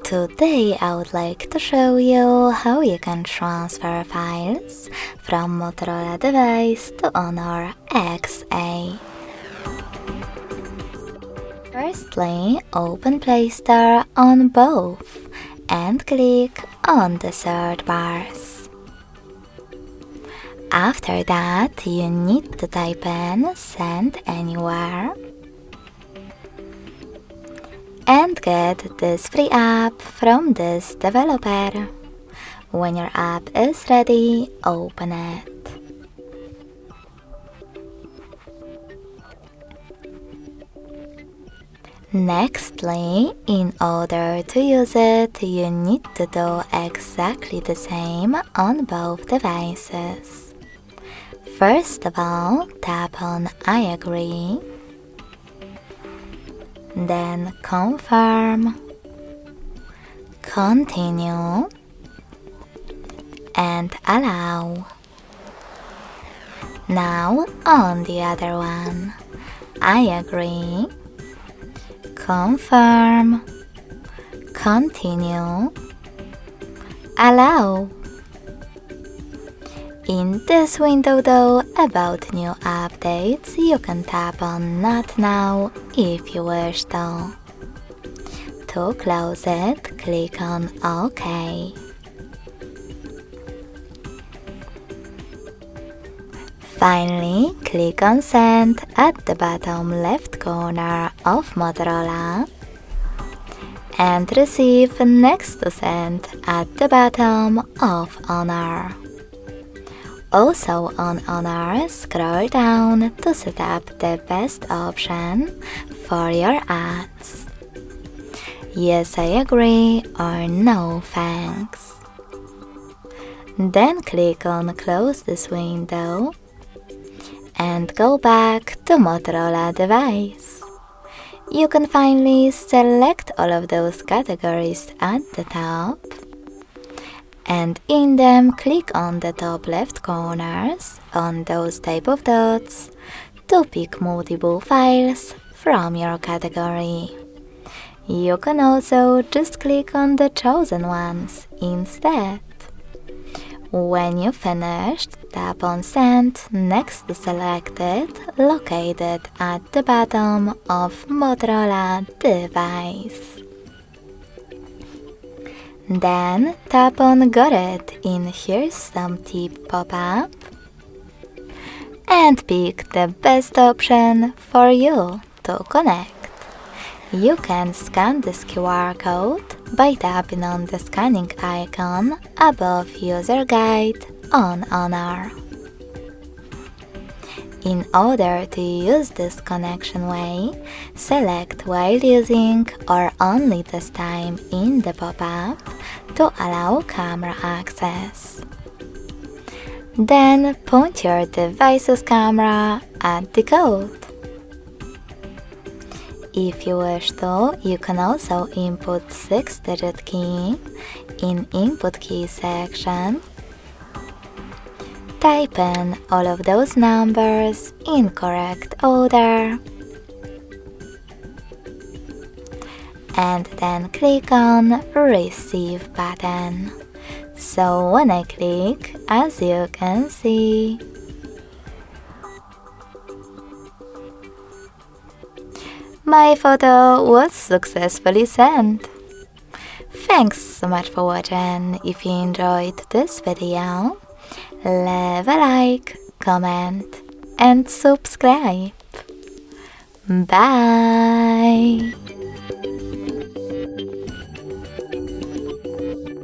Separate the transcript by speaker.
Speaker 1: Today I would like to show you how you can transfer files from Motorola device to Honor XA. Firstly, open Play Store on both and click on the search bars. After that, you need to type in Send Anywhere and get this free app from this developer. When your app is ready, open it. Nextly, in order to use it, you need to do exactly the same on both devices. First of all, tap on I agree, then confirm, continue, and allow. Now on the other one, I agree, confirm, continue, allow. In this window though, about new updates, you can tap on Not Now if you wish to. To close it, click on OK. Finally, click on Send at the bottom left corner of Motorola and receive next to Send at the bottom of Honor. Also on Honor, scroll down to set up the best option for your ads. Yes, I agree or no thanks. Then click on Close this window and go back to Motorola device. You can finally select all of those categories at the top, and in them click on the top left corners on those type of dots to pick multiple files from your category. You can also just click on the chosen ones instead. When you finished, tap on Send next to selected located at the bottom of Motorola device. Then tap on Got It in Here's Some Tip pop-up and pick the best option for you to connect. You can scan this QR code by tapping on the scanning icon above User Guide on Honor. In order to use this connection way, select while using or only this time in the pop-up to allow camera access. Then point your device's camera at the code. If you wish to, you can also input 6-digit key in Input Key section. Type in all of those numbers in correct order and then click on Receive button. So when I click, as you can see, my photo was successfully sent. Thanks so much for watching. If you enjoyed this video, leave a like, comment and subscribe. Bye!